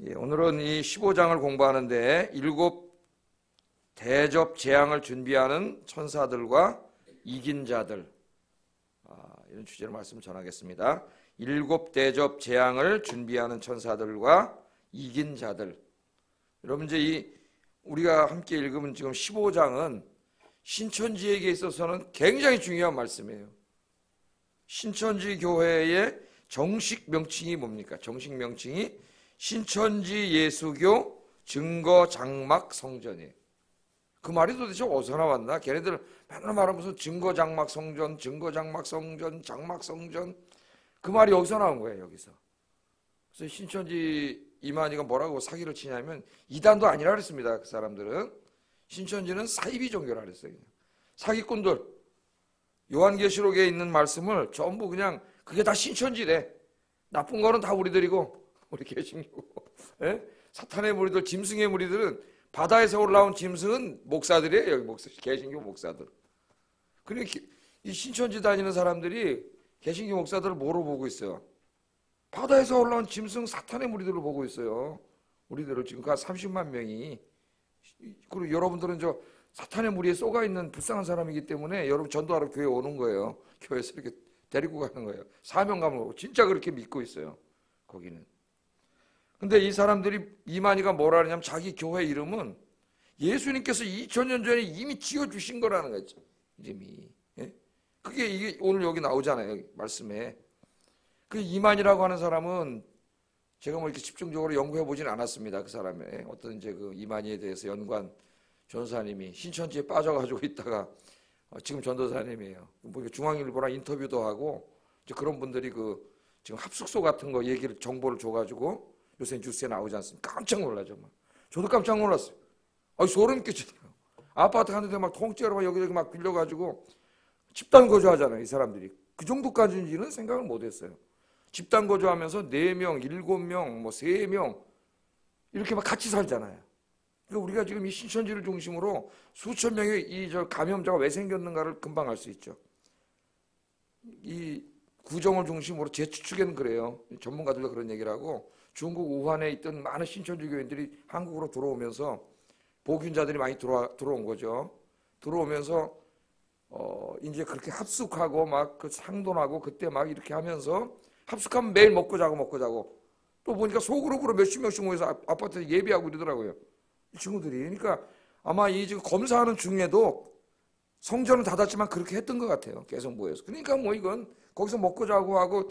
오늘은 이 15장을 공부하는데 일곱 대접 재앙을 준비하는 천사들과 이긴 자들, 이런 주제로 말씀을 전하겠습니다. 일곱 대접 재앙을 준비하는 천사들과 이긴 자들. 여러분 이제 우리가 함께 읽으면 지금 15장은 신천지에게 있어서는 굉장히 중요한 말씀이에요. 신천지 교회의 정식 명칭이 뭡니까? 정식 명칭이 신천지 예수교 증거 장막 성전이에요. 그 말이 도대체 어디서 나왔나? 걔네들 맨날 말하면서 증거 장막 성전, 증거 장막 성전, 장막 성전, 그 말이 여기서 나온 거예요. 여기서. 그래서 신천지 이만희가 뭐라고 사기를 치냐면 이단도 아니라 그랬습니다. 그 사람들은 신천지는 사이비 종교라 그랬어요. 사기꾼들. 요한계시록에 있는 말씀을 전부 그냥 그게 다 신천지래. 나쁜 거는 다 우리들이고 우리 개신교. 예? 사탄의 무리들, 짐승의 무리들은 바다에서 올라온 짐승은 목사들이에요. 여기 개신교 목사들. 그러니까 이 신천지 다니는 사람들이 개신교 목사들을 뭐로 보고 있어요? 바다에서 올라온 짐승 사탄의 무리들을 보고 있어요. 우리들은 지금까지 30만 명이. 그리고 여러분들은 저 사탄의 무리에 쏘가 있는 불쌍한 사람이기 때문에 여러분 전도하러 교회 오는 거예요. 교회에서 이렇게 데리고 가는 거예요. 사명감을 오고 진짜 그렇게 믿고 있어요. 거기는. 근데 이 사람들이 이만희가 뭐라 하냐면 자기 교회 이름은 예수님께서 2000년 전에 이미 지어주신 거라는 거죠. 이름이. 예? 그게 이게 오늘 여기 나오잖아요. 여기 말씀에. 그 이만희라고 하는 사람은 제가 뭐 이렇게 집중적으로 연구해 보진 않았습니다. 그 사람의 어떤 이제 그 이만희에 대해서 연구한 전도사님이 신천지에 빠져가지고 있다가 지금 전도사님이에요. 뭐 중앙일보랑 인터뷰도 하고 이제 그런 분들이 그 지금 합숙소 같은 거 얘기를 정보를 줘가지고 요새 뉴스에 나오지 않습니까? 깜짝 놀라죠. 막. 저도 깜짝 놀랐어요. 소름 끼치더라고요. 아파트 가는데 막 통째로 막 여기저기 막 빌려가지고 집단 거주하잖아요. 이 사람들이. 그 정도까지인지는 생각을 못했어요. 집단 거주하면서 4명, 7명, 뭐 3명 이렇게 막 같이 살잖아요. 그러니까 우리가 지금 이 신천지를 중심으로 수천 명의 이 감염자가 왜 생겼는가를 금방 알 수 있죠. 이 구정을 중심으로 제 추측에는 그래요. 전문가들도 그런 얘기를 하고 중국 우한에 있던 많은 신천지 교인들이 한국으로 들어오면서 보균자들이 많이 들어온 거죠. 들어오면서 이제 그렇게 합숙하고 막 그 상돈하고 그때 막 이렇게 하면서 합숙하면 매일 먹고 자고 또 보니까 소그룹으로 몇십 명씩 모여서 아파트에 예배하고 이러더라고요. 이 친구들이. 그러니까 아마 이 지금 검사하는 중에도 성전은 닫았지만 그렇게 했던 것 같아요. 계속 모여서. 그러니까 뭐 이건 거기서 먹고 자고 하고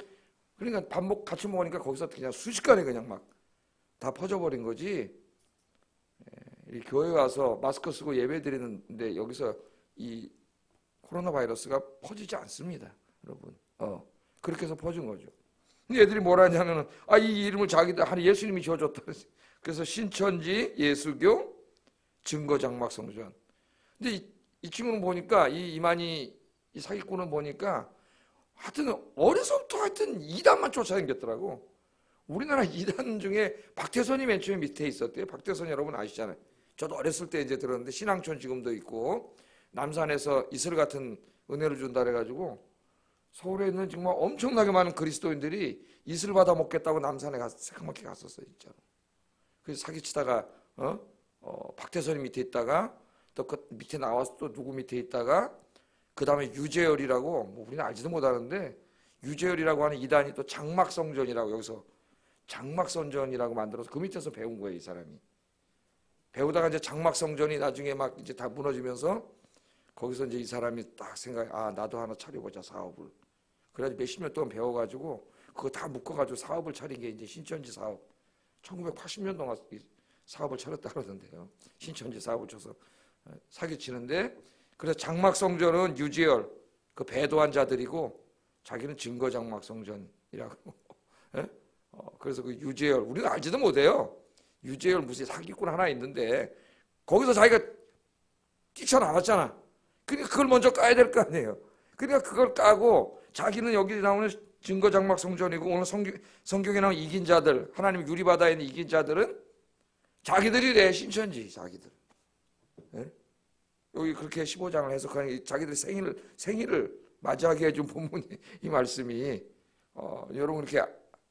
그러니까 같이 먹으니까 거기서 그냥 순식간에 그냥 막 다 퍼져버린 거지. 이 교회 와서 마스크 쓰고 예배 드리는데 여기서 이 코로나 바이러스가 퍼지지 않습니다. 여러분. 그렇게 해서 퍼진 거죠. 근데 애들이 뭐라 하냐면은 이 이름을 자기들 하는 예수님이 지어줬다. 그래서 신천지 예수교 증거장막 성전. 근데 이 친구는 보니까 이만희 이 사기꾼은 보니까 하여튼 어려서부터 하여튼 이단만 쫓아다녔더라고. 우리나라 이단 중에 박태선이 맨 처음에 밑에 있었대요. 박태선 여러분 아시잖아요. 저도 어렸을 때 이제 들었는데 신앙촌 지금도 있고 남산에서 이슬 같은 은혜를 준다 그래가지고 서울에 있는 정말 엄청나게 많은 그리스도인들이 이슬 받아 먹겠다고 남산에 새까맣게 갔었어요. 진짜로. 그래서 사기치다가 박태선이 밑에 있다가 또 그 밑에 나와서 또 누구 밑에 있다가 그 다음에 유재열이라고 뭐 우리는 알지도 못하는데 유재열이라고 하는 이단이 또 장막성전이라고 여기서 장막성전이라고 만들어서 그 밑에서 배운 거예요. 이 사람이. 배우다가 이제 장막성전이 나중에 막 이제 다 무너지면서 거기서 이제 이 사람이 딱 생각해 나도 하나 차려보자 사업을. 그래가지고 몇십 년 동안 배워가지고 그거 다 묶어가지고 사업을 차린 게 이제 신천지 사업. 1980년 동안 사업을 차렸다 그러던데요. 신천지 사업을 쳐서 사기치는데 그래서 장막성전은 유재열 그 배도한 자들이고 자기는 증거장막성전이라고. 예? 그래서 그 유재열 우리는 알지도 못해요. 유재열 무슨 사기꾼 하나 있는데 거기서 자기가 뛰쳐나왔잖아. 그러니까 그걸 먼저 까야 될 거 아니에요. 그러니까 그걸 까고 자기는 여기 나오는 증거장막성전이고 오늘 성경에 나오는 이긴 자들 하나님 유리바다에 있는 이긴 자들은 자기들이래. 신천지 자기들. 예? 여기 그렇게 15장을 해석하니 자기들 생일을 맞이하게 해준 본문이 이 말씀이 여러분 이렇게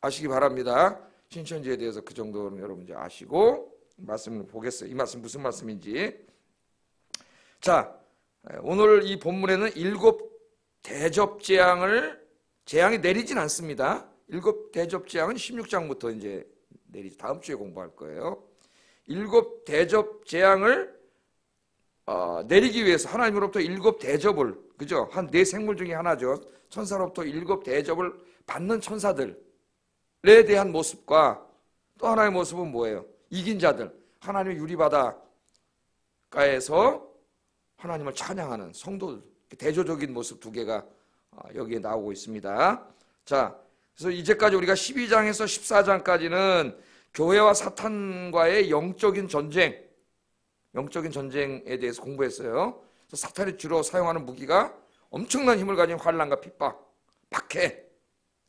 아시기 바랍니다. 신천지에 대해서 그 정도는 여러분 이제 아시고 말씀을 보겠어요. 이 말씀 무슨 말씀인지. 자, 오늘 이 본문에는 7 대접 재앙이 내리진 않습니다. 7 대접 재앙은 16장부터 이제 다음 주에 공부할 거예요. 7 대접 재앙을 내리기 위해서 하나님으로부터 7 대접을, 그죠? 한 4생물 중에 하나죠. 천사로부터 7 대접을 받는 천사들에 대한 모습과 또 하나의 모습은 뭐예요? 이긴 자들, 하나님의 유리바다가에서 하나님을 찬양하는 성도들, 대조적인 모습 2개가 여기에 나오고 있습니다. 자, 그래서 이제까지 우리가 12장에서 14장까지는 교회와 사탄과의 영적인 전쟁에 대해서 공부했어요. 그래서 사탄이 주로 사용하는 무기가 엄청난 힘을 가진 환난과 핍박, 박해,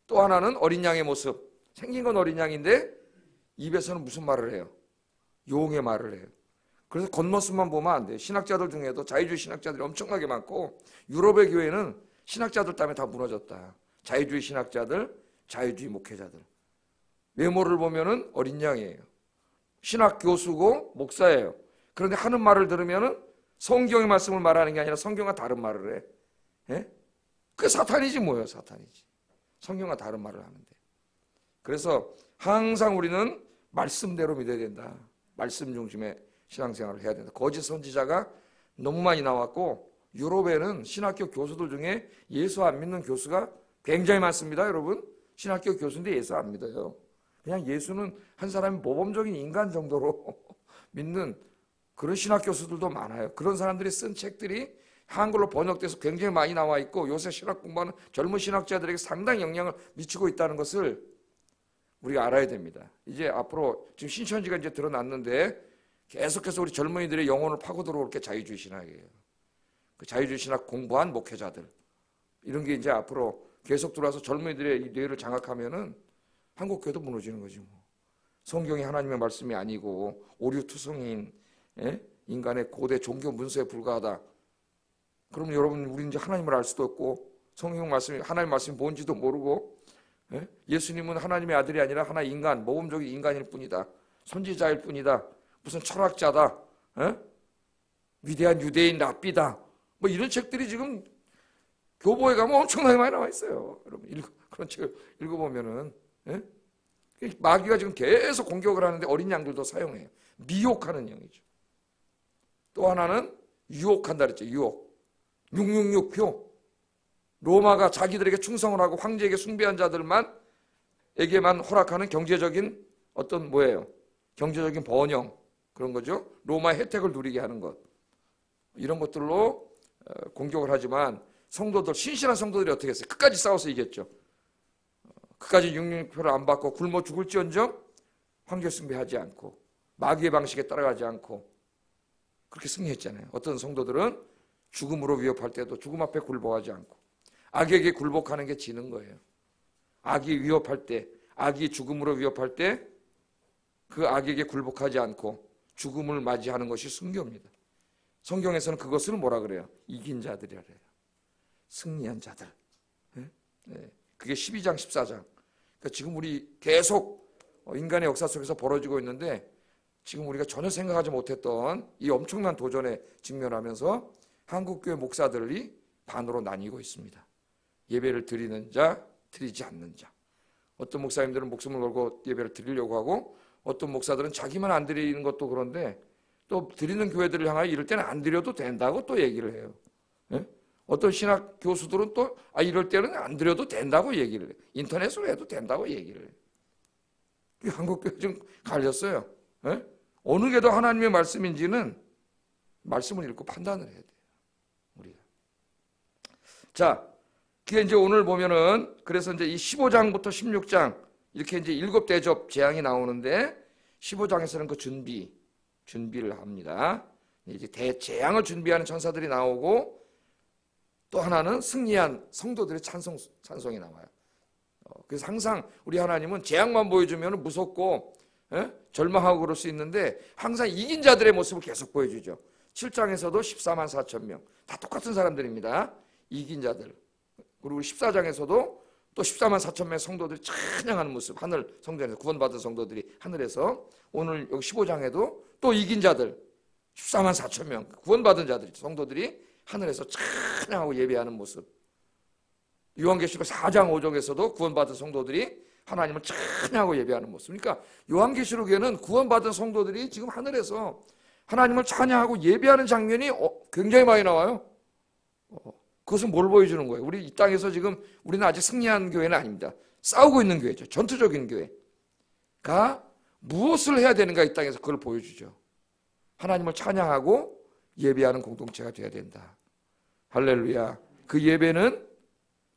또 하나는 어린 양의 모습. 생긴 건 어린 양인데 입에서는 무슨 말을 해요? 용의 말을 해요. 그래서 겉모습만 보면 안 돼요. 신학자들 중에도 자유주의 신학자들이 엄청나게 많고, 유럽의 교회는 신학자들 때문에 다 무너졌다. 자유주의 신학자들, 자유주의 목회자들. 외모를 보면은 어린 양이에요. 신학 교수고 목사예요. 그런데 하는 말을 들으면은 성경의 말씀을 말하는 게 아니라 성경과 다른 말을 해. 예? 그게 사탄이지 뭐예요, 사탄이지. 성경과 다른 말을 하는데. 그래서 항상 우리는 말씀대로 믿어야 된다. 말씀 중심의 신앙생활을 해야 된다. 거짓 선지자가 너무 많이 나왔고, 유럽에는 신학교 교수들 중에 예수 안 믿는 교수가 굉장히 많습니다. 여러분, 신학교 교수인데 예수 안 믿어요. 그냥 예수는 한 사람의 모범적인 인간 정도로 믿는 그런 신학 교수들도 많아요. 그런 사람들이 쓴 책들이 한글로 번역돼서 굉장히 많이 나와 있고, 요새 신학 공부하는 젊은 신학자들에게 상당히 영향을 미치고 있다는 것을 우리가 알아야 됩니다. 이제 앞으로 지금 신천지가 이제 드러났는데 계속해서 우리 젊은이들의 영혼을 파고 들어올 게 자유주의 신학이에요. 그 자유주의 신학 공부한 목회자들, 이런 게 이제 앞으로 계속 들어와서 젊은이들의 이 뇌를 장악하면은 한국 교회도 무너지는 거지 뭐. 성경이 하나님의 말씀이 아니고 오류투성인 인간의 고대 종교 문서에 불과하다. 그럼 여러분, 우리 이제 하나님을 알 수도 없고, 성경 말씀이 하나님 말씀이 뭔지도 모르고, 예수님은 하나님의 아들이 아니라 하나 인간, 모범적인 인간일 뿐이다. 선지자일 뿐이다. 무슨 철학자다. 위대한 유대인 랍비다. 뭐 이런 책들이 지금 교보에 가면 엄청나게 많이 나와 있어요. 여러분, 그런 책을 읽어보면은 마귀가 지금 계속 공격을 하는데 어린 양들도 사용해요. 미혹하는 영이죠. 또 하나는 유혹한다 그랬죠. 유혹. 666표. 로마가 자기들에게 충성을 하고 황제에게 숭배한 자들에게만 허락하는 경제적인 어떤 뭐예요? 경제적인 번영, 그런 거죠. 로마의 혜택을 누리게 하는 것. 이런 것들로 공격을 하지만 성도들, 신실한 성도들이 어떻게 했어요? 끝까지 싸워서 이겼죠. 끝까지 666표를 안 받고 굶어 죽을지언정 황제 숭배하지 않고 마귀의 방식에 따라가지 않고 그렇게 승리했잖아요. 어떤 성도들은 죽음으로 위협할 때도 죽음 앞에 굴복하지 않고, 악에게 굴복하는 게 지는 거예요. 악이 위협할 때, 악이 죽음으로 위협할 때 그 악에게 굴복하지 않고 죽음을 맞이하는 것이 순교입니다. 성경에서는 그것을 뭐라 그래요? 이긴 자들이라 그래요. 승리한 자들. 그게 12장 14장. 그러니까 지금 우리 계속 인간의 역사 속에서 벌어지고 있는데, 지금 우리가 전혀 생각하지 못했던 이 엄청난 도전에 직면하면서 한국교회 목사들이 반으로 나뉘고 있습니다. 예배를 드리는 자, 드리지 않는 자. 어떤 목사님들은 목숨을 걸고 예배를 드리려고 하고, 어떤 목사들은 자기만 안 드리는 것도 그런데 또 드리는 교회들을 향하여 이럴 때는 안 드려도 된다고 또 얘기를 해요. 어떤 신학 교수들은 또 이럴 때는 안 드려도 된다고 얘기를 해요. 인터넷으로 해도 된다고 얘기를 해요. 한국교회 좀 갈렸어요. 어느 게 더 하나님의 말씀인지는 말씀을 읽고 판단을 해야 돼요. 우리가. 자, 그게 이제 오늘 보면은, 그래서 이제 이 15장부터 16장 이렇게 이제 7 대접 재앙이 나오는데, 15장에서는 그 준비를 합니다. 이제 대재앙을 준비하는 천사들이 나오고, 또 하나는 승리한 성도들의 찬송이 나와요. 그래서 항상 우리 하나님은 재앙만 보여주면 무섭고 절망하고 그럴 수 있는데, 항상 이긴 자들의 모습을 계속 보여주죠. 7장에서도 14만 4천 명 다 똑같은 사람들입니다. 이긴 자들. 그리고 14장에서도 또 14만 4천 명 성도들이 찬양하는 모습, 하늘 성전에서 구원받은 성도들이 하늘에서, 오늘 여기 15장에도 또 이긴 자들 14만 4천 명 구원받은 자들 성도들이 하늘에서 찬양하고 예배하는 모습. 요한계시록 4장 5절에서도 구원받은 성도들이 하나님을 찬양하고 예배하는 모습. 그러니까 요한계시록에는 구원받은 성도들이 지금 하늘에서 하나님을 찬양하고 예배하는 장면이 굉장히 많이 나와요. 그것은 뭘 보여주는 거예요? 우리 이 땅에서 지금 우리는 아직 승리한 교회는 아닙니다. 싸우고 있는 교회죠. 전투적인 교회가 무엇을 해야 되는가, 이 땅에서 그걸 보여주죠. 하나님을 찬양하고 예배하는 공동체가 되어야 된다. 할렐루야. 그 예배는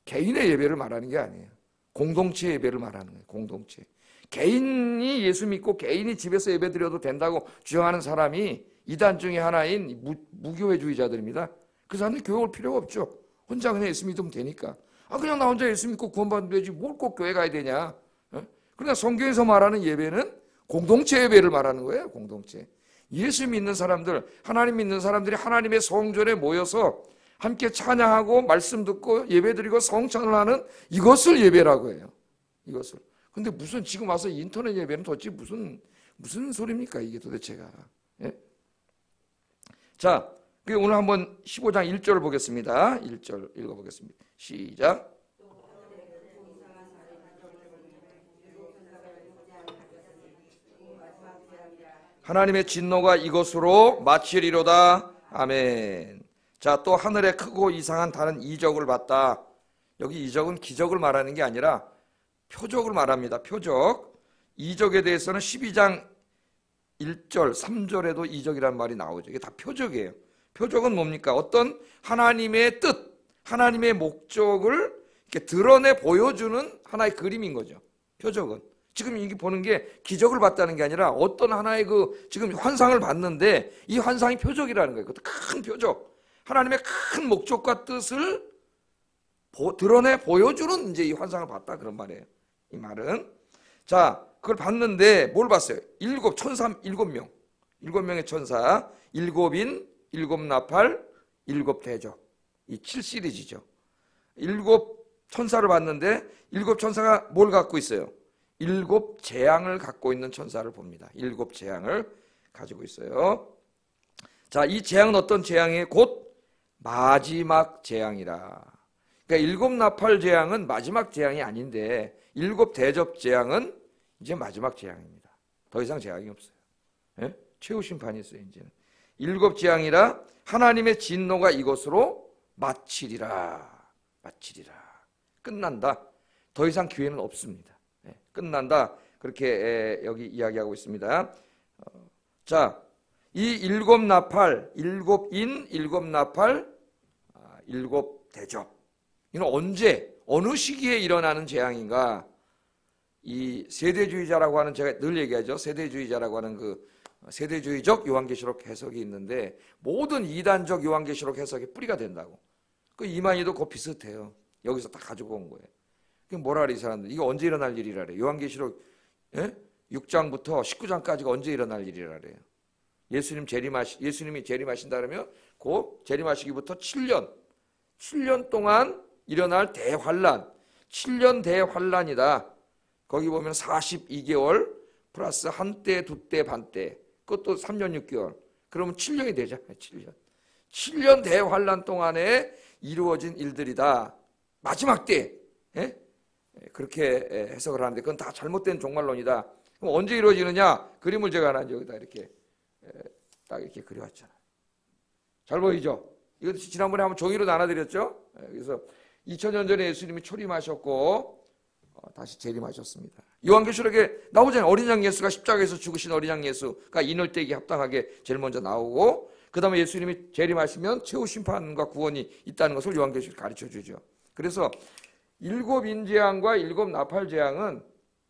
개인의 예배를 말하는 게 아니에요. 공동체 예배를 말하는 거예요. 공동체. 개인이 예수 믿고 개인이 집에서 예배 드려도 된다고 주장하는 사람이 이단 중에 하나인 무교회주의자들입니다. 그 사람들 교회 올 필요가 없죠. 혼자 그냥 예수 믿으면 되니까. 그냥 나 혼자 예수 믿고 구원받으면 되지 뭘 꼭 교회 가야 되냐. 그러나 성경에서 말하는 예배는 공동체 예배를 말하는 거예요. 공동체. 예수 믿는 사람들, 하나님 믿는 사람들이 하나님의 성전에 모여서 함께 찬양하고 말씀 듣고 예배드리고 성찬을 하는 이것을 예배라고 해요. 이것을. 근데 무슨 지금 와서 인터넷 예배는 도대체 무슨 소리입니까 이게 도대체가. 예? 자, 오늘 한번 15장 1절을 보겠습니다. 1절 읽어보겠습니다. 시작. 하나님의 진노가 이것으로 마치리로다. 아멘. 자, 또 하늘에 크고 이상한 다른 이적을 봤다. 여기 이적은 기적을 말하는 게 아니라 표적을 말합니다. 표적. 이적에 대해서는 12장 1절, 3절에도 이적이라는 말이 나오죠. 이게 다 표적이에요. 표적은 뭡니까? 어떤 하나님의 뜻, 하나님의 목적을 이렇게 드러내 보여주는 하나의 그림인 거죠. 표적은. 지금 이게 보는 게 기적을 봤다는 게 아니라 어떤 하나의 지금 환상을 봤는데 이 환상이 표적이라는 거예요. 그것도 큰 표적. 하나님의 큰 목적과 뜻을 드러내 보여주는 이제 이 환상을 봤다 그런 말이에요. 이 말은. 자, 그걸 봤는데 뭘 봤어요? 천사 7명. 7명의 천사, 7인, 7나팔, 7대적. 이 7시리즈죠. 7 천사를 봤는데 7 천사가 뭘 갖고 있어요? 7 재앙을 갖고 있는 천사를 봅니다. 7 재앙을 가지고 있어요. 자, 이 재앙은 어떤 재앙이에요? 곧 마지막 재앙이라. 그러니까 7 나팔 재앙은 마지막 재앙이 아닌데 7 대접 재앙은 이제 마지막 재앙입니다. 더 이상 재앙이 없어요. 예? 최후 심판이 있어요. 이제는 7 재앙이라 하나님의 진노가 이것으로 마치리라. 마치리라. 끝난다. 더 이상 기회는 없습니다. 예, 끝난다. 그렇게 여기 이야기하고 있습니다. 자, 이 7 나팔, 7인, 7 나팔, 7 대접. 이는 언제, 어느 시기에 일어나는 재앙인가? 이 세대주의자라고 하는, 제가 늘 얘기하죠. 세대주의자라고 하는 세대주의적 요한계시록 해석이 있는데 모든 이단적 요한계시록 해석의 뿌리가 된다고. 이만희도 그거 비슷해요. 여기서 다 가지고 온 거예요. 뭐라 그래 이 사람들. 이거 언제 일어날 일이라 그래. 요한계시록 6장부터 19장까지가 언제 일어날 일이라 그래요. 예수님이 재림하신다 그러면 그 재림하시기부터 7년 동안 일어날 대환란. 7년 대환란이다. 거기 보면 42개월 플러스 한때, 두때, 반때. 그것도 3년 6개월. 그러면 7년이 되잖아요. 7년. 7년 대환란 동안에 이루어진 일들이다. 마지막 때. 예? 그렇게 해석을 하는데 그건 다 잘못된 종말론이다. 그럼 언제 이루어지느냐? 그림을 제가 하나 여기다 이렇게 딱 이렇게 그려왔잖아요. 잘 보이죠? 이것도 지난번에 한번 종이로 나눠드렸죠? 그래서 2000년 전에 예수님이 초림하셨고 다시 재림하셨습니다. 요한계시록에 나오잖아요. 어린 양 예수가 십자가에서 죽으신 어린 양 예수가 인월대기에 합당하게 제일 먼저 나오고, 그 다음에 예수님이 재림하시면 최후 심판과 구원이 있다는 것을 요한계시록이 가르쳐주죠. 그래서 7 인재앙과 7 나팔 재앙은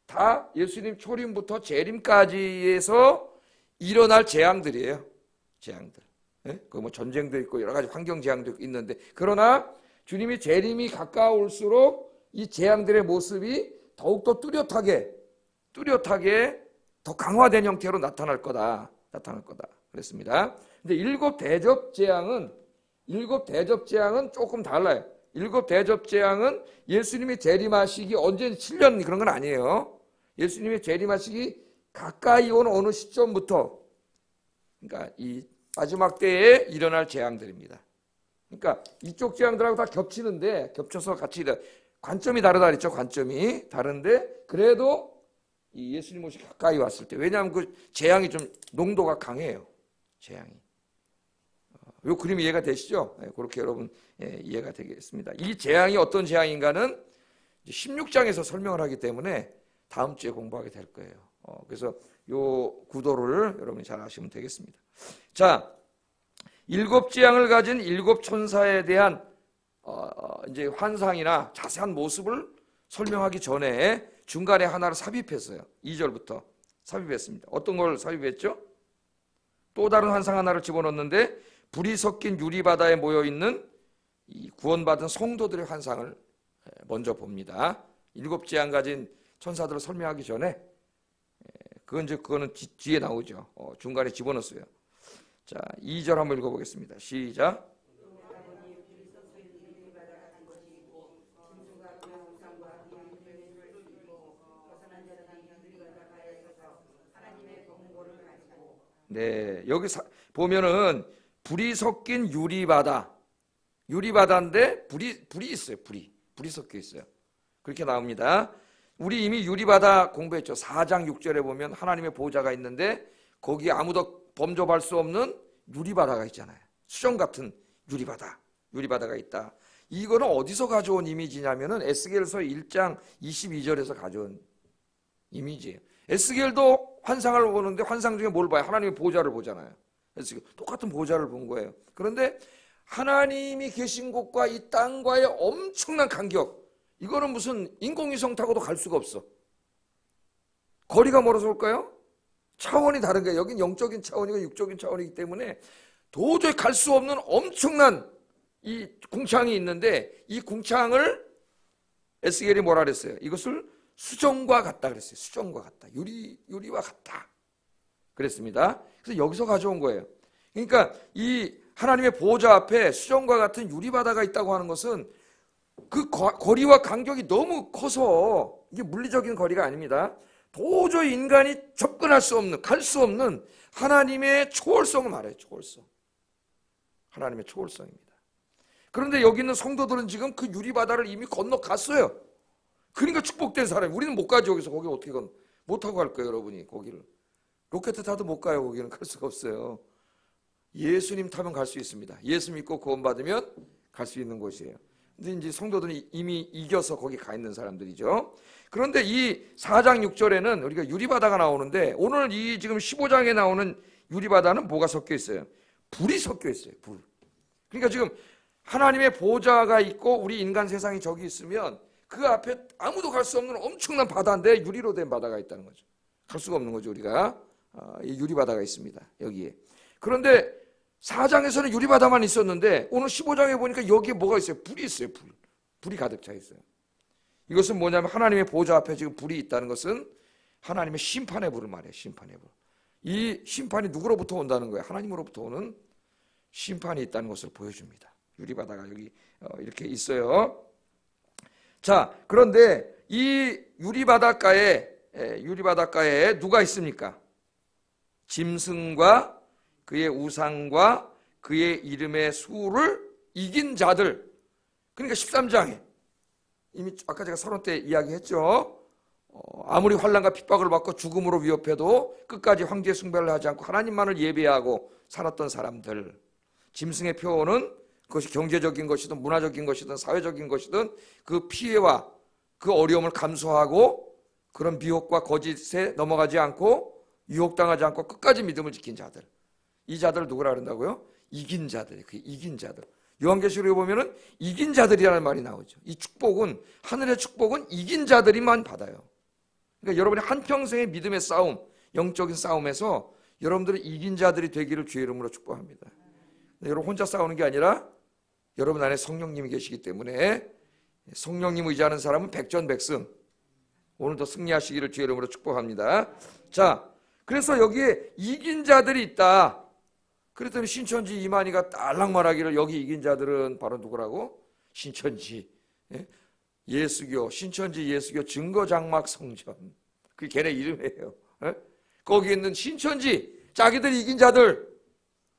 다 예수님 초림부터 재림까지에서 일어날 재앙들이에요. 재앙들. 예? 뭐 전쟁도 있고 여러 가지 환경 재앙도 있는데, 그러나 주님이 재림이 가까울수록 이 재앙들의 모습이 더욱더 뚜렷하게 더 강화된 형태로 나타날 거다. 그랬습니다. 근데 7 대접 재앙은 조금 달라요. 일곱 대접 재앙은 예수님이 재림하시기 언제 7년 그런 건 아니에요. 예수님이 재림하시기 가까이 온 어느 시점부터, 그러니까 이 마지막 때에 일어날 재앙들입니다. 그러니까 이쪽 재앙들하고 다 겹치는데, 겹쳐서 같이 관점이 다르다 그랬죠. 관점이 다른데 그래도 이 예수님 오시 가까이 왔을 때, 왜냐하면 그 재앙이 좀 농도가 강해요. 재앙이. 요 그림 이해가 되시죠? 네, 그렇게 여러분 이해가 되겠습니다. 이 재앙이 어떤 재앙인가는 16장에서 설명을 하기 때문에 다음 주에 공부하게 될 거예요. 그래서 요 구도를 여러분이 잘 아시면 되겠습니다. 자, 일곱 재앙을 가진 일곱 천사에 대한 이제 환상이나 자세한 모습을 설명하기 전에 중간에 하나를 삽입했어요. 2절부터 삽입했습니다. 어떤 걸 삽입했죠? 또 다른 환상 하나를 집어넣었는데 불이 섞인 유리바다에 모여있는 이 구원받은 성도들의 환상을 먼저 봅니다. 일곱 재앙 가진 천사들을 설명하기 전에 그거는 뒤에 나오죠. 중간에 집어넣었어요. 자, 2절 한번 읽어보겠습니다. 시작. 네, 여기 보면은 불이 섞인 유리바다인데 불이 있어요. 불이 섞여 있어요. 그렇게 나옵니다. 우리 이미 유리바다 공부했죠. 4장 6절에 보면 하나님의 보호자가 있는데 거기에 아무도 범접할 수 없는 유리바다가 있잖아요. 수정 같은 유리바다가 있다. 이거는 어디서 가져온 이미지냐면은 에스겔서 1장 22절에서 가져온 이미지예요. 에스겔도 환상을 보는데 환상 중에 뭘 봐요? 하나님의 보호자를 보잖아요. 에스겔 똑같은 보호자를 본 거예요. 그런데 하나님이 계신 곳과 이 땅과의 엄청난 간격, 이거는 무슨 인공위성 타고도 갈 수가 없어. 거리가 멀어서 올까요? 차원이 다른 거예요. 여긴 영적인 차원이고 육적인 차원이기 때문에 도저히 갈 수 없는 엄청난 이 궁창이 있는데, 이 궁창을 에스겔이 뭐라 그랬어요? 이것을 수정과 같다 그랬어요. 수정과 같다. 유리와 같다 그랬습니다. 그래서 여기서 가져온 거예요. 그러니까 이 하나님의 보호자 앞에 수정과 같은 유리바다가 있다고 하는 것은 그 거리와 간격이 너무 커서, 이게 물리적인 거리가 아닙니다. 도저히 인간이 접근할 수 없는, 갈 수 없는 하나님의 초월성을 말해요. 초월성. 하나님의 초월성입니다. 그런데 여기 있는 성도들은 지금 그 유리바다를 이미 건너갔어요. 그러니까 축복된 사람이. 우리는 못 가죠. 여기서 거기 어떻게 못 타고 갈 거예요, 여러분이. 거기를 로켓 타도 못 가요. 거기는 갈 수가 없어요. 예수님 타면 갈 수 있습니다. 예수 믿고 구원받으면 갈 수 있는 곳이에요. 근데 이제 성도들은 이미 이겨서 거기 가 있는 사람들이죠. 그런데 이 4장 6절에는 우리가 유리바다가 나오는데, 오늘 이 지금 15장에 나오는 유리바다는 뭐가 섞여 있어요? 불이 섞여 있어요. 불. 그러니까 지금 하나님의 보호자가 있고 우리 인간 세상이 저기 있으면 그 앞에 아무도 갈 수 없는 엄청난 바다인데 유리로 된 바다가 있다는 거죠. 갈 수가 없는 거죠. 우리가 이 유리바다가 있습니다. 여기에. 그런데 4장에서는 유리바다만 있었는데 오늘 15장에 보니까 여기에 뭐가 있어요? 불이 있어요. 불이 가득 차 있어요. 이것은 뭐냐면 하나님의 보호자 앞에 지금 불이 있다는 것은 하나님의 심판의 불을 말해요. 심판의 불. 이 심판이 누구로부터 온다는 거예요? 하나님으로부터 오는 심판이 있다는 것을 보여줍니다. 유리바다가 여기 이렇게 있어요. 자, 그런데 이 유리바닷가에 누가 있습니까? 짐승과 그의 우상과 그의 이름의 수를 이긴 자들. 그러니까 13장에 이미 아까 제가 서론 때 이야기했죠. 아무리 환난과 핍박을 받고 죽음으로 위협해도 끝까지 황제 숭배를 하지 않고 하나님만을 예배하고 살았던 사람들. 짐승의 표현은 그것이 경제적인 것이든 문화적인 것이든 사회적인 것이든 그 피해와 그 어려움을 감수하고 그런 미혹과 거짓에 넘어가지 않고 유혹당하지 않고 끝까지 믿음을 지킨 자들. 이 자들을 누구라 그런다고요? 이긴 자들. 그 이긴 자들. 요한계시록에 보면은 이긴 자들이라는 말이 나오죠. 이 축복은, 하늘의 축복은 이긴 자들이만 받아요. 그러니까 여러분의 한평생의 믿음의 싸움, 영적인 싸움에서 여러분들은 이긴 자들이 되기를 주의 이름으로 축복합니다. 여러분 혼자 싸우는 게 아니라 여러분 안에 성령님이 계시기 때문에 성령님 의지하는 사람은 백전백승. 오늘도 승리하시기를 주의 이름으로 축복합니다. 자, 그래서 여기에 이긴 자들이 있다. 그랬더니 신천지 이만희가 딸랑 말하기를 여기 이긴 자들은 바로 누구라고? 신천지, 예수교, 신천지 예수교 증거장막 성전, 그게 걔네 이름이에요. 거기 있는 신천지, 자기들 이긴 자들,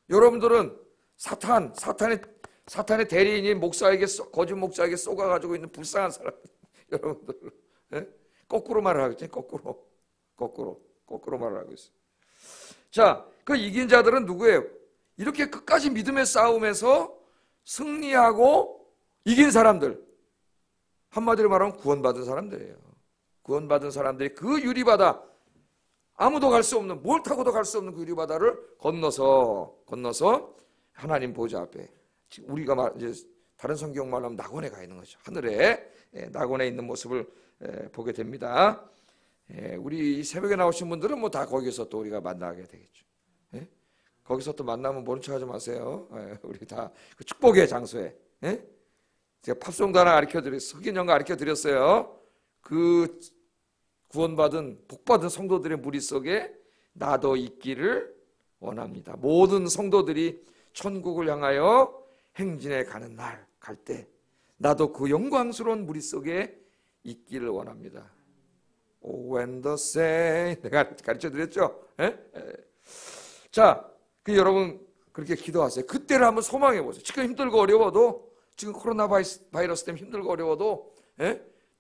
여러분들은 사탄의 대리인인 목사에게, 거짓 목사에게 쏘가가지고 있는 불쌍한 사람, 여러분들, 거꾸로 말을 하고 있지, 거꾸로 말을 하고 있어요. 자, 그 이긴 자들은 누구예요? 이렇게 끝까지 믿음의 싸움에서 승리하고 이긴 사람들, 한마디로 말하면 구원받은 사람들이에요. 구원받은 사람들이 그 유리바다, 아무도 갈 수 없는, 뭘 타고도 갈 수 없는 그 유리바다를 건너서 하나님 보좌 앞에, 우리가 이제 다른 성경 말로 하면 낙원에 가 있는 거죠. 하늘에 낙원에 있는 모습을 보게 됩니다. 우리 새벽에 나오신 분들은 뭐 다 거기서 또 우리가 만나게 되겠죠. 거기서 또 만나면 모른 척하지 마세요. 우리 다 그 축복의 장소에. 제가 팝송도 하나 석인연가 가르쳐 드렸어요. 그 구원받은 복받은 성도들의 무리 속에 나도 있기를 원합니다. 모든 성도들이 천국을 향하여 행진해 가는 날 갈 때 나도 그 영광스러운 무리 속에 있기를 원합니다. When the saints, 내가 가르쳐 드렸죠? 자, 여러분 그렇게 기도하세요. 그때를 한번 소망해 보세요. 지금 힘들고 어려워도, 지금 코로나 바이러스 때문에 힘들고 어려워도,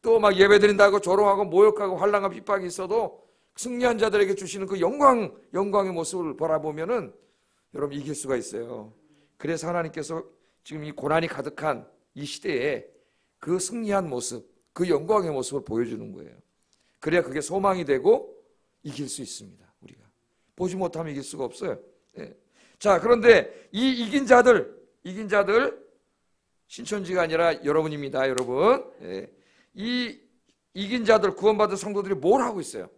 또 막 예배드린다고 조롱하고 모욕하고 환난과 핍박이 있어도 승리한 자들에게 주시는 그 영광의 모습을 바라보면은 여러분 이길 수가 있어요. 그래서 하나님께서 지금 이 고난이 가득한 이 시대에 그 승리한 모습, 그 영광의 모습을 보여주는 거예요. 그래야 그게 소망이 되고 이길 수 있습니다. 우리가 보지 못하면 이길 수가 없어요. 자, 그런데 이 이긴 자들 신천지가 아니라 여러분입니다. 여러분, 이 이긴 자들, 구원받은 성도들이 뭘 하고 있어요?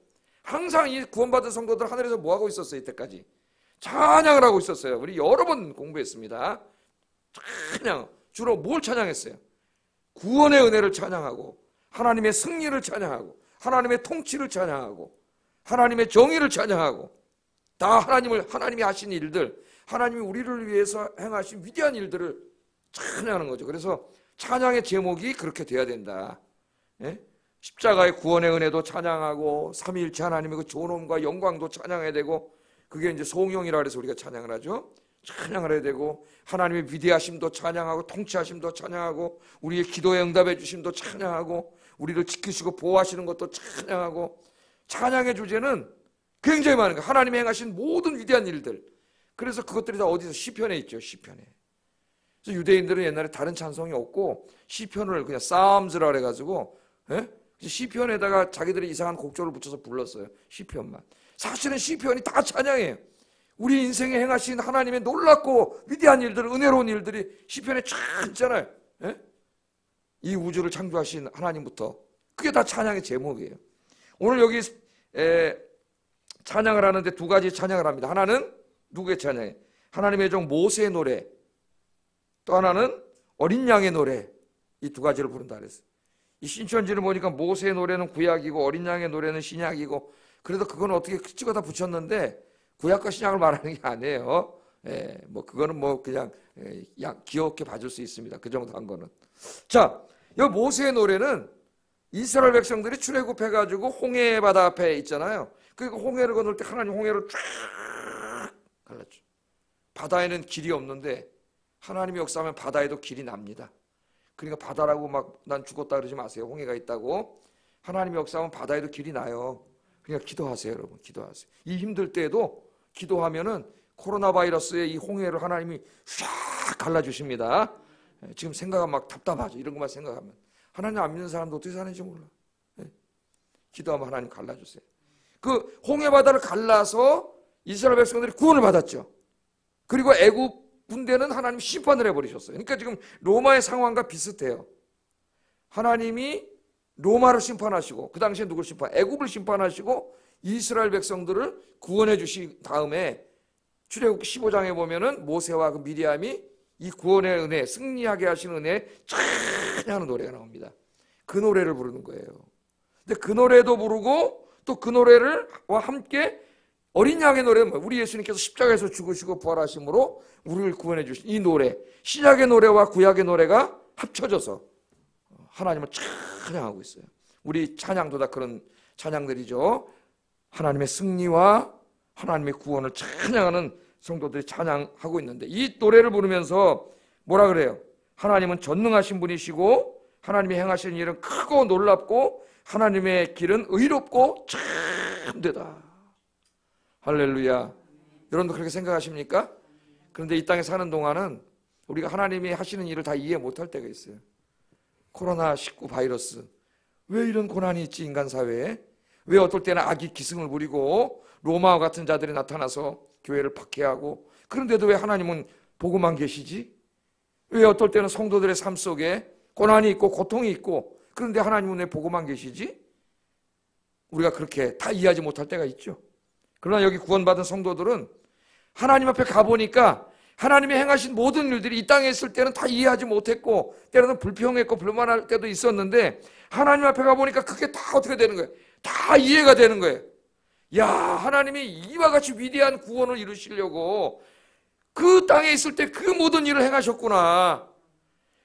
항상 이 구원받은 성도들 하늘에서 뭐 하고 있었어요? 이때까지 찬양을 하고 있었어요. 우리 여러 번 공부했습니다. 찬양, 주로 뭘 찬양했어요? 구원의 은혜를 찬양하고, 하나님의 승리를 찬양하고, 하나님의 통치를 찬양하고, 하나님의 정의를 찬양하고, 다 하나님이 하신 일들, 하나님이 우리를 위해서 행하신 위대한 일들을 찬양하는 거죠. 그래서 찬양의 제목이 그렇게 돼야 된다. 십자가의 구원의 은혜도 찬양하고, 삼위일체 하나님의 그 존엄과 영광도 찬양해야 되고, 그게 이제 송영이라 그래서 우리가 찬양을 하죠. 찬양을 해야 되고, 하나님의 위대하심도 찬양하고, 통치하심도 찬양하고, 우리의 기도에 응답해 주심도 찬양하고, 우리를 지키시고 보호하시는 것도 찬양하고, 찬양의 주제는 굉장히 많은 거예요. 하나님이 행하신 모든 위대한 일들. 그래서 그것들이 다 어디서 시편에 있죠. 시편에. 그래서 유대인들은 옛날에 다른 찬송이 없고 시편을 그냥 싸움즈라 그래가지고 시편에다가 자기들이 이상한 곡조를 붙여서 불렀어요. 시편만. 사실은 시편이 다 찬양이에요. 우리 인생에 행하신 하나님의 놀랍고 위대한 일들, 은혜로운 일들이 시편에 쫙 있잖아요. 이 우주를 창조하신 하나님부터. 그게 다 찬양의 제목이에요. 오늘 여기 찬양을 하는데 두 가지 찬양을 합니다. 하나는 누구의 찬양이에요? 하나님의 종 모세의 노래. 또 하나는 어린 양의 노래. 이 두 가지를 부른다 그랬어요. 이 신천지를 보니까 모세의 노래는 구약이고 어린 양의 노래는 신약이고, 그래도 그건 어떻게 찍어다 붙였는데 구약과 신약을 말하는 게 아니에요. 뭐 그거는 뭐 그냥 귀엽게 봐줄 수 있습니다. 그 정도 한 거는. 자, 이 모세의 노래는 이스라엘 백성들이 출애굽해가지고 홍해 바다 앞에 있잖아요. 그러니까 홍해를 건널 때 하나님 홍해를 쫙 갈랐죠. 바다에는 길이 없는데 하나님의 역사하면 바다에도 길이 납니다. 그러니까 바다라고 막 난 죽었다 그러지 마세요. 홍해가 있다고. 하나님의 역사하면 바다에도 길이 나요. 그러니까 기도하세요, 여러분. 기도하세요. 이 힘들 때에도 기도하면은 코로나 바이러스의 이 홍해를 하나님이 쫙 갈라주십니다. 지금 생각하면 막 답답하죠. 이런 것만 생각하면. 하나님 안 믿는 사람도 어떻게 사는지 몰라. 기도하면 하나님 갈라주세요. 그 홍해 바다를 갈라서 이스라엘 백성들이 구원을 받았죠. 그리고 애굽 군대는 하나님 심판을 해버리셨어요. 그러니까 지금 로마의 상황과 비슷해요. 하나님이 로마를 심판하시고, 그 당시에 누굴 애굽을 심판하시고 이스라엘 백성들을 구원해 주신 다음에 출애굽기 15장에 보면은 모세와 그 미리암이 이 구원의 은혜, 승리하게 하시는 은혜에 찬양하는 노래가 나옵니다. 그 노래를 부르는 거예요. 근데 그 노래도 부르고 또 그 노래를와 함께 어린 양의 노래는 우리 예수님께서 십자가에서 죽으시고 부활하심으로 우리를 구원해 주신 이 노래, 신약의 노래와 구약의 노래가 합쳐져서 하나님을 찬양하고 있어요. 우리 찬양도 다 그런 찬양들이죠. 하나님의 승리와 하나님의 구원을 찬양하는 성도들이 찬양하고 있는데, 이 노래를 부르면서 뭐라 그래요? 하나님은 전능하신 분이시고 하나님이 행하시는 일은 크고 놀랍고 하나님의 길은 의롭고 참되다. 할렐루야. 여러분도 그렇게 생각하십니까? 그런데 이 땅에 사는 동안은 우리가 하나님이 하시는 일을 다 이해 못할 때가 있어요. 코로나19 바이러스, 왜 이런 고난이 있지 인간 사회에? 왜 어떨 때는 악이 기승을 부리고 로마와 같은 자들이 나타나서 교회를 박해하고, 그런데도 왜 하나님은 보고만 계시지? 왜 어떨 때는 성도들의 삶 속에 고난이 있고 고통이 있고, 그런데 하나님은 왜 보고만 계시지? 우리가 그렇게 다 이해하지 못할 때가 있죠. 그러나 여기 구원받은 성도들은 하나님 앞에 가보니까 하나님이 행하신 모든 일들이 이 땅에 있을 때는 다 이해하지 못했고, 때로는 불평했고 불만할 때도 있었는데, 하나님 앞에 가보니까 그게 다 어떻게 되는 거예요? 다 이해가 되는 거예요. 야, 하나님이 이와 같이 위대한 구원을 이루시려고 그 땅에 있을 때 그 모든 일을 행하셨구나.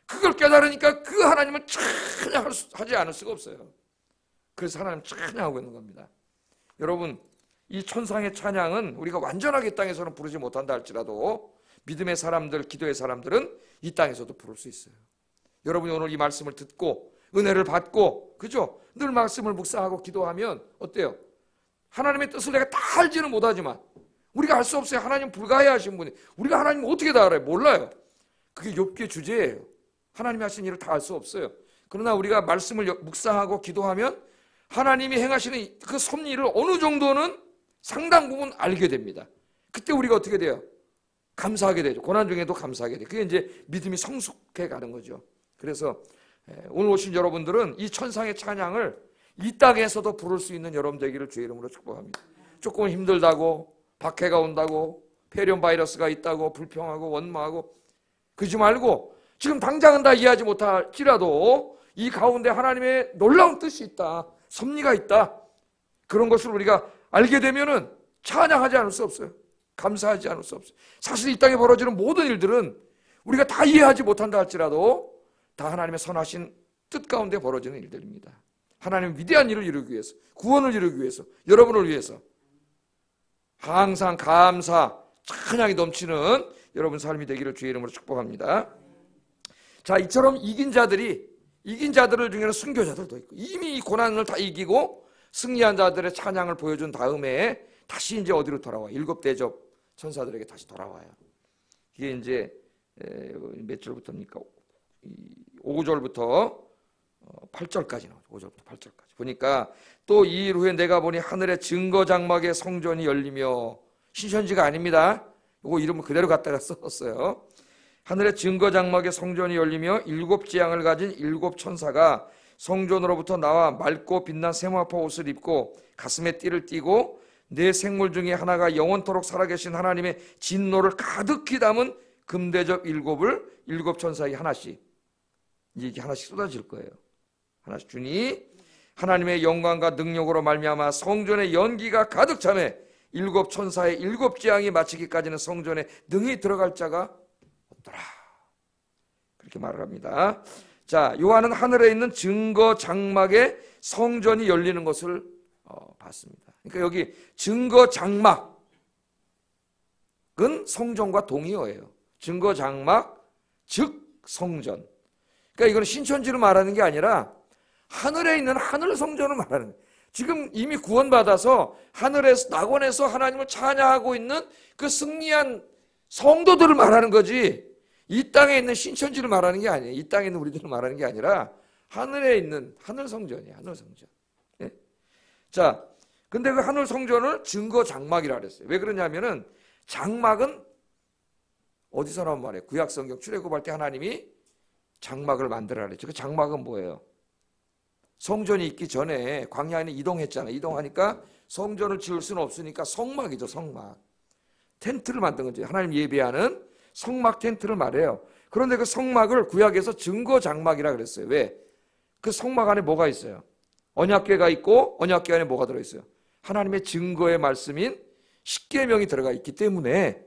그걸 깨달으니까 그 하나님을 찬양하지 않을 수가 없어요. 그래서 하나님 찬양하고 있는 겁니다. 여러분, 이 천상의 찬양은 우리가 완전하게 이 땅에서는 부르지 못한다 할지라도 믿음의 사람들, 기도의 사람들은 이 땅에서도 부를 수 있어요. 여러분이 오늘 이 말씀을 듣고 은혜를 받고, 그죠? 늘 말씀을 묵상하고 기도하면 어때요? 하나님의 뜻을 내가 다 알지는 못하지만, 우리가 알 수 없어요. 하나님 불가해하신 분이. 우리가 하나님 어떻게 다 알아요? 몰라요. 그게 욥기의 주제예요. 하나님이 하신 일을 다 알 수 없어요. 그러나 우리가 말씀을 묵상하고 기도하면 하나님이 행하시는 그 섭리를 어느 정도는 상당 부분 알게 됩니다. 그때 우리가 어떻게 돼요? 감사하게 되죠. 고난 중에도 감사하게 돼요. 그게 이제 믿음이 성숙해 가는 거죠. 그래서 오늘 오신 여러분들은 이 천상의 찬양을 이 땅에서도 부를 수 있는 여러분 되기를 주의 이름으로 축복합니다. 조금 힘들다고, 박해가 온다고, 폐렴 바이러스가 있다고 불평하고 원망하고 그러지 말고, 지금 당장은 다 이해하지 못할지라도 이 가운데 하나님의 놀라운 뜻이 있다, 섭리가 있다, 그런 것을 우리가 알게 되면은 찬양하지 않을 수 없어요. 감사하지 않을 수 없어요. 사실 이 땅에 벌어지는 모든 일들은 우리가 다 이해하지 못한다 할지라도 다 하나님의 선하신 뜻 가운데 벌어지는 일들입니다. 하나님의 위대한 일을 이루기 위해서, 구원을 이루기 위해서, 여러분을 위해서 항상 감사, 찬양이 넘치는 여러분 삶이 되기를 주의 이름으로 축복합니다. 자, 이처럼 이긴 자들을 중에는 순교자들도 있고, 이미 이 고난을 다 이기고 승리한 자들의 찬양을 보여준 다음에 다시 이제 어디로 돌아와요? 7 대접 천사들에게 다시 돌아와요. 이게 이제 몇 절부터입니까? 5절부터 8절까지 나오죠. 5절부터 8절까지 보니까, 또 이 일 후에 내가 보니 하늘의 증거 장막의 성전이 열리며, 신천지가 아닙니다. 이거 이름을 그대로 갖다가 썼어요. 하늘의 증거 장막의 성전이 열리며 7 재앙을 가진 7 천사가 성전으로부터 나와 맑고 빛난 세마포 옷을 입고 가슴에 띠를 띠고, 네 생물 중에 하나가 영원토록 살아계신 하나님의 진노를 가득히 담은 금대접 7을 7 천사에 하나씩, 이게 하나씩 쏟아질 거예요. 하나씩 주니 하나님의 영광과 능력으로 말미암아 성전의 연기가 가득 차매 7 천사의 7 재앙이 마치기까지는 성전에 능히 들어갈 자가 없더라. 그렇게 말을 합니다. 자, 요한은 하늘에 있는 증거 장막의 성전이 열리는 것을 봤습니다. 그러니까 여기 증거 장막은 성전과 동의어예요. 증거 장막 즉 성전. 그러니까 이건 신천지를 말하는 게 아니라 하늘에 있는 하늘 성전을 말하는 거예요. 지금 이미 구원받아서 하늘에서 낙원에서 하나님을 찬양하고 있는 그 승리한 성도들을 말하는 거지, 이 땅에 있는 신천지를 말하는 게 아니에요. 이 땅에 있는 우리들을 말하는 게 아니라 하늘에 있는 하늘 성전이에요. 하늘 성전. 네? 자, 근데 그 하늘 성전을 증거 장막이라 그랬어요. 왜 그러냐면은 장막은 어디서 나온 말이에요? 구약 성경 출애굽할 때 하나님이 장막을 만들어라 그랬죠. 그 장막은 뭐예요? 성전이 있기 전에 광야 안에 이동했잖아요. 이동하니까 성전을 지을 수는 없으니까 성막이죠. 성막. 텐트를 만든 거죠. 하나님 예배하는 성막 텐트를 말해요. 그런데 그 성막을 구약에서 증거 장막이라 그랬어요. 왜? 그 성막 안에 뭐가 있어요? 언약궤가 있고, 언약궤 안에 뭐가 들어있어요? 하나님의 증거의 말씀인 십계명이 들어가 있기 때문에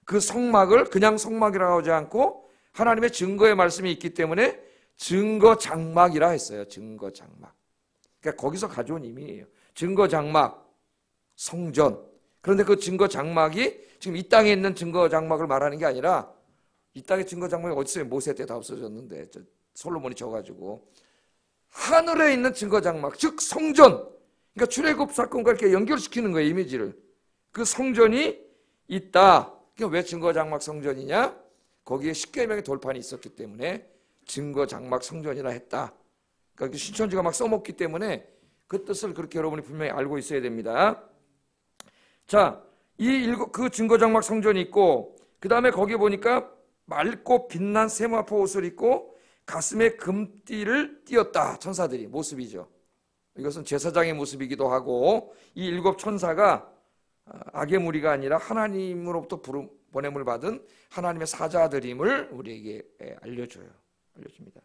그 성막을 그냥 성막이라고 하지 않고 하나님의 증거의 말씀이 있기 때문에 증거 장막이라 했어요. 증거 장막. 그러니까 거기서 가져온 의미예요. 증거 장막, 성전. 그런데 그 증거 장막이 지금 이 땅에 있는 증거 장막을 말하는 게 아니라 이 땅의 증거 장막이 어디 있어요? 모세 때 다 없어졌는데 솔로몬이 져가지고 하늘에 있는 증거 장막, 즉 성전. 그러니까 출애굽 사건과 이렇게 연결시키는 거예요. 이미지를. 그 성전이 있다. 그러니까 왜 증거 장막 성전이냐? 거기에 십계명의 돌판이 있었기 때문에 증거 장막 성전이라 했다. 그러니까 신천지가 막 써먹기 때문에 그 뜻을 그렇게 여러분이 분명히 알고 있어야 됩니다. 자, 그 증거 장막 성전이 있고, 그 다음에 거기 보니까 맑고 빛난 세마포 옷을 입고 가슴에 금띠를 띄었다. 천사들이 모습이죠. 이것은 제사장의 모습이기도 하고, 이 일곱 천사가 악의 무리가 아니라 하나님으로부터 보냄을 받은 하나님의 사자들임을 우리에게 알려줍니다.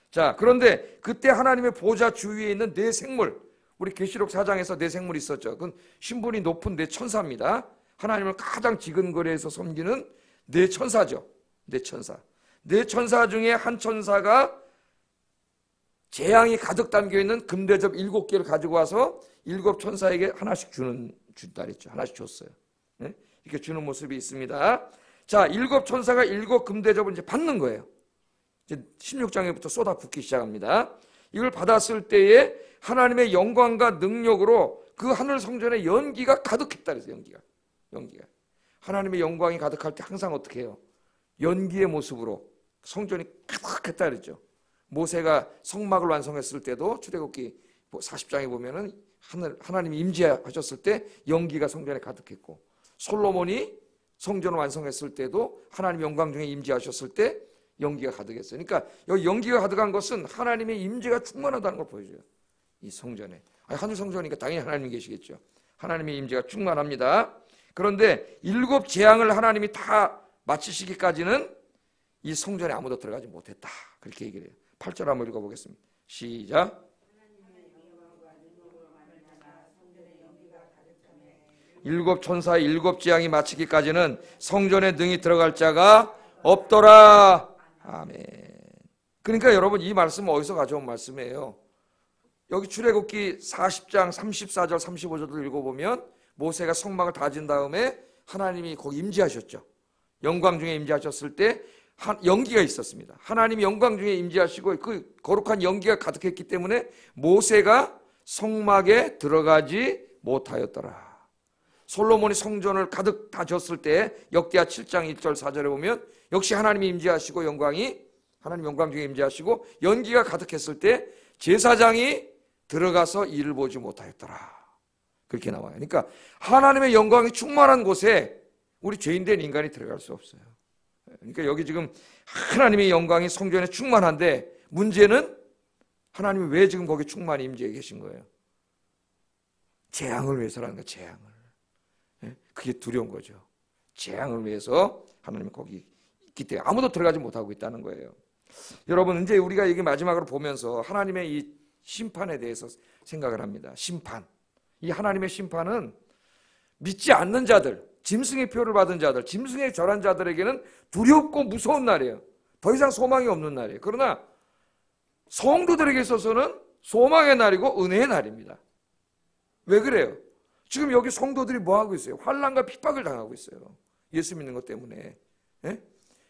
자, 그런데 그때 하나님의 보좌 주위에 있는 네 생물, 우리 계시록 4장에서 네 생물이 있었죠. 그건 신분이 높은 네 천사입니다. 하나님을 가장 지근거리에서 섬기는 네 천사죠. 네 천사. 네 천사 중에 한 천사가 재앙이 가득 담겨있는 금대접 7개를 가지고 와서 7 천사에게 하나씩 준다 그랬죠. 하나씩 줬어요. 네? 이렇게 주는 모습이 있습니다. 자, 7 천사가 7 금대접을 이제 받는 거예요. 이제 16장에부터 쏟아붓기 시작합니다. 이걸 받았을 때에 하나님의 영광과 능력으로 그 하늘 성전에 연기가 가득했다 그래서 연기가. 하나님의 영광이 가득할 때 항상 어떻게 해요? 연기의 모습으로 성전이 가득했다 그랬죠. 모세가 성막을 완성했을 때도 출애굽기 40장에 보면은 하나님이 임재하셨을 때 연기가 성전에 가득했고, 솔로몬이 성전을 완성했을 때도 하나님 영광 중에 임재하셨을 때 연기가 가득했어요. 그러니까 여기 연기가 가득한 것은 하나님의 임재가 충만하다는 걸 보여줘요. 이 성전에. 하늘 성전이니까 당연히 하나님이 계시겠죠. 하나님의 임재가 충만합니다. 그런데 7 재앙을 하나님이 다 마치시기까지는 이 성전에 아무도 들어가지 못했다. 그렇게 얘기를 해요. 8절 한번 읽어보겠습니다. 시작. 7 천사의 7 재앙이 마치기까지는 성전에 능히 들어갈 자가 없더라. 아멘. 그러니까 여러분, 이 말씀은 어디서 가져온 말씀이에요? 여기 출애굽기 40장 34절 35절을 읽어보면 모세가 성막을 다진 다음에 하나님이 거기 임재하셨죠. 영광 중에 임재하셨을 때 연기가 있었습니다. 하나님이 영광 중에 임재하시고 그 거룩한 연기가 가득했기 때문에 모세가 성막에 들어가지 못하였더라. 솔로몬이 성전을 가득 다 졌을 때 역대하 7장 1절 4절에 보면 역시 하나님이 임재하시고 하나님 영광 중에 임재하시고 연기가 가득했을 때 제사장이 들어가서 이를 보지 못하였더라. 그렇게 나와요. 그러니까 하나님의 영광이 충만한 곳에 우리 죄인된 인간이 들어갈 수 없어요. 그러니까 여기 지금 하나님의 영광이 성전에 충만한데 문제는 하나님이 왜 지금 거기 충만히 임재해 계신 거예요? 재앙을 위해서라는 거예요. 재앙을. 그게 두려운 거죠. 재앙을 위해서 하나님이 거기 있기 때문에 아무도 들어가지 못하고 있다는 거예요. 여러분, 이제 우리가 이게 마지막으로 보면서 하나님의 이 심판에 대해서 생각을 합니다. 심판. 이 하나님의 심판은 믿지 않는 자들, 짐승의 표를 받은 자들, 짐승에 절한 자들에게는 두렵고 무서운 날이에요. 더 이상 소망이 없는 날이에요. 그러나 성도들에게 있어서는 소망의 날이고 은혜의 날입니다. 왜 그래요? 지금 여기 성도들이 뭐 하고 있어요? 환난과 핍박을 당하고 있어요. 예수 믿는 것 때문에. 예?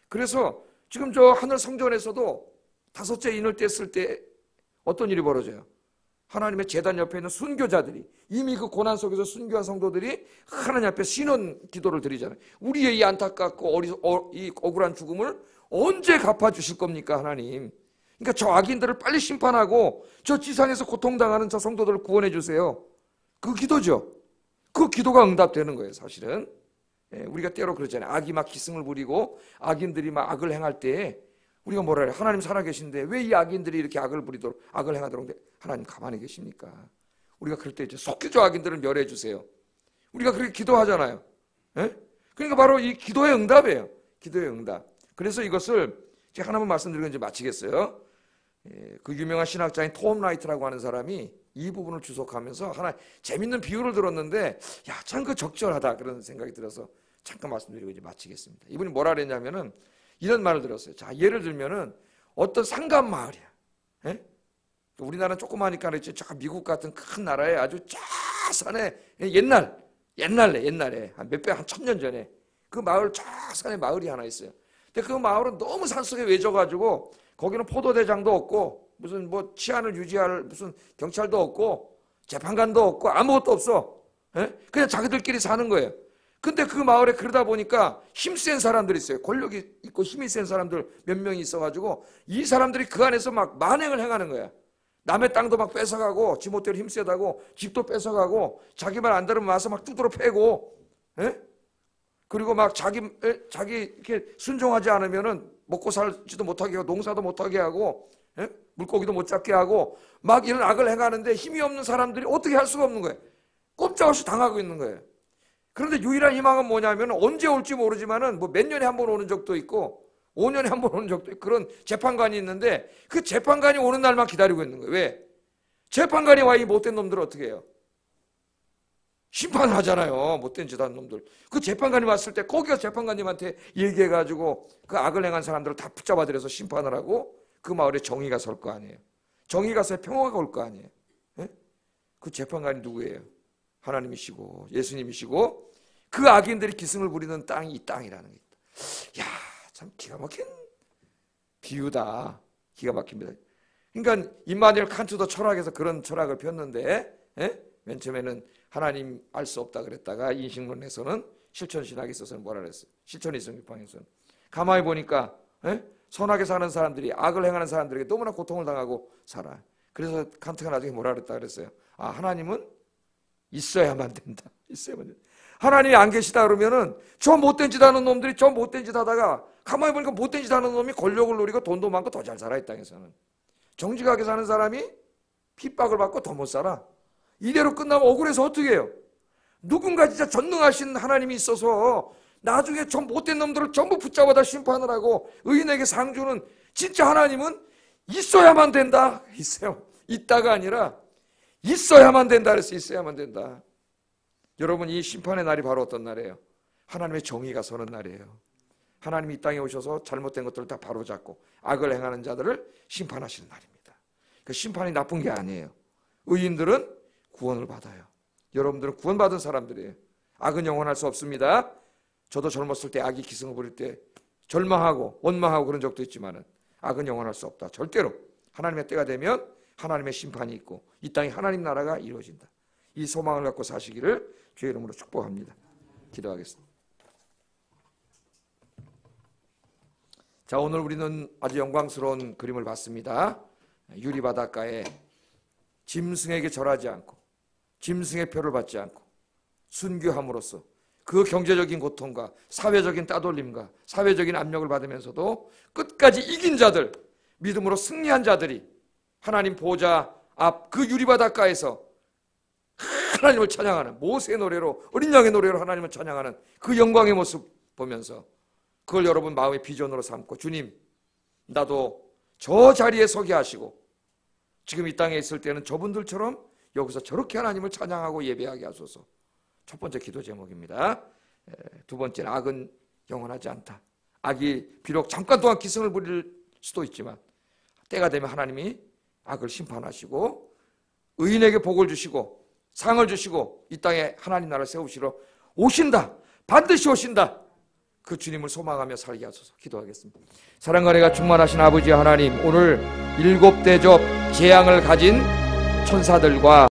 그래서 지금 저 하늘 성전에서도 5째 인을 뗐을 때 어떤 일이 벌어져요? 하나님의 제단 옆에 있는 순교자들이, 이미 그 고난 속에서 순교한 성도들이 하나님 앞에 신원 기도를 드리잖아요. 우리의 이 안타깝고 이 억울한 죽음을 언제 갚아주실 겁니까, 하나님? 그러니까 저 악인들을 빨리 심판하고 저 지상에서 고통당하는 저 성도들을 구원해 주세요. 그 기도죠. 그 기도가 응답되는 거예요, 사실은. 우리가 때로 그러잖아요. 악이 막 기승을 부리고 악인들이 막 악을 행할 때 우리가 뭐라 해요? 하나님 살아계신데 왜 이 악인들이 이렇게 악을 부리도록, 악을 행하도록 하나님 가만히 계십니까? 우리가 그럴 때 이제 속히 저 악인들을 멸해 주세요. 우리가 그렇게 기도하잖아요. 그러니까 바로 이 기도의 응답이에요. 기도의 응답. 그래서 이것을 제가 하나만 말씀드리고 이제 마치겠어요. 그 유명한 신학자인 톰 라이트라고 하는 사람이 이 부분을 주석하면서 하나 재밌는 비유를 들었는데, 야, 참 그 적절하다 그런 생각이 들어서 잠깐 말씀드리고 이제 마치겠습니다. 이분이 뭐라 그랬냐면은, 이런 말을 들었어요. 자, 예를 들면은 어떤 산간 마을이야. 예? 우리나라는 조그마하니까 그렇지, 저 미국 같은 큰 나라에 아주 저 산에 옛날에 한 몇백, 한 1000년 전에 그 마을 저 산에 마을이 하나 있어요. 근데 그 마을은 너무 산속에 외져가지고 거기는 포도대장도 없고 무슨 뭐 치안을 유지할 무슨 경찰도 없고 재판관도 없고 아무것도 없어. 예? 그냥 자기들끼리 사는 거예요. 근데 그 마을에 그러다 보니까 힘센 사람들이 있어요. 권력이 있고 힘이 센 사람들 몇 명이 있어가지고 이 사람들이 그 안에서 막 만행을 행하는 거야. 남의 땅도 막 뺏어가고 지멋대로 힘세다고 집도 뺏어가고 자기 말 안 들으면 와서 막 두드러 패고, 예? 그리고 막 자기 이렇게 순종하지 않으면은 먹고 살지도 못하게 하고 농사도 못하게 하고, 예? 물고기도 못 잡게 하고 막 이런 악을 행하는데 힘이 없는 사람들이 어떻게 할 수가 없는 거예요. 꼼짝없이 당하고 있는 거예요. 그런데 유일한 희망은 뭐냐면 언제 올지 모르지만은 뭐 몇 년에 한 번 오는 적도 있고 5년에 한 번 오는 적도 있고 그런 재판관이 있는데 그 재판관이 오는 날만 기다리고 있는 거예요. 왜? 재판관이 와 이 못된 놈들을 어떻게 해요? 심판을 하잖아요. 못된 짓 하는 놈들. 그 재판관이 왔을 때 거기가 재판관님한테 얘기해가지고 그 악을 행한 사람들을 다 붙잡아들여서 심판을 하고 그 마을에 정의가 설 거 아니에요. 정의가 서야 평화가 올 거 아니에요. 예? 그 재판관이 누구예요? 하나님이시고 예수님이시고 그 악인들이 기승을 부리는 땅이 이 땅이라는 게 있다. 야, 참 기가 막힌 비유다. 기가 막힙니다. 그러니까 임마누엘 칸트도 철학에서 그런 철학을 폈는데, 예? 맨 처음에는 하나님 알 수 없다 그랬다가 인식론에서는 실천신학에 있어서는 뭐라 그랬어요? 실천이성유팡에서는 가만히 보니까, 예? 선하게 사는 사람들이 악을 행하는 사람들에게 너무나 고통을 당하고 살아. 그래서 칸트가 나중에 뭐라 그랬다 그랬어요? 아, 하나님은 있어야만 된다. 있어야만 된다. 하나님이 안 계시다 그러면은 저 못된 짓 하는 놈들이 저 못된 짓 하다가 가만히 보니까 못된 짓 하는 놈이 권력을 누리고 돈도 많고 더 잘 살아. 이 땅에서는 정직하게 사는 사람이 핍박을 받고 더 못 살아. 이대로 끝나면 억울해서 어떻게 해요? 누군가 진짜 전능하신 하나님이 있어서 나중에 저 못된 놈들을 전부 붙잡아다 심판을 하고 의인에게 상 주는 진짜 하나님은 있어야만 된다. 있어요. 있다가 아니라 있어야만 된다 그랬어요. 있어야만 된다. 여러분, 이 심판의 날이 바로 어떤 날이에요? 하나님의 정의가 서는 날이에요. 하나님이 이 땅에 오셔서 잘못된 것들을 다 바로잡고 악을 행하는 자들을 심판하시는 날입니다. 그 심판이 나쁜 게 아니에요. 의인들은 구원을 받아요. 여러분들은 구원받은 사람들이에요. 악은 영원할 수 없습니다. 저도 젊었을 때 악이 기승을 부릴 때 절망하고 원망하고 그런 적도 있지만은 악은 영원할 수 없다. 절대로 하나님의 때가 되면 하나님의 심판이 있고 이 땅에 하나님 나라가 이루어진다. 이 소망을 갖고 사시기를 주의 이름으로 축복합니다. 기도하겠습니다. 자, 오늘 우리는 아주 영광스러운 그림을 봤습니다. 유리바닷가에 짐승에게 절하지 않고 짐승의 표를 받지 않고 순교함으로써 그 경제적인 고통과 사회적인 따돌림과 사회적인 압력을 받으면서도 끝까지 이긴 자들, 믿음으로 승리한 자들이 하나님 보좌 앞 그 유리바닷가에서 하나님을 찬양하는 모세의 노래로, 어린 양의 노래로 하나님을 찬양하는 그 영광의 모습 보면서 그걸 여러분 마음의 비전으로 삼고, 주님, 나도 저 자리에 서게 하시고 지금 이 땅에 있을 때는 저분들처럼 여기서 저렇게 하나님을 찬양하고 예배하게 하소서. 첫 번째 기도 제목입니다. 두 번째는 악은 영원하지 않다. 악이 비록 잠깐 동안 기승을 부릴 수도 있지만 때가 되면 하나님이 악을 심판하시고 의인에게 복을 주시고 상을 주시고 이 땅에 하나님 나라를 세우시러 오신다. 반드시 오신다. 그 주님을 소망하며 살게 하소서. 기도하겠습니다. 사랑과 은혜가 충만하신 아버지 하나님, 오늘 7 대접 재앙을 가진 천사들과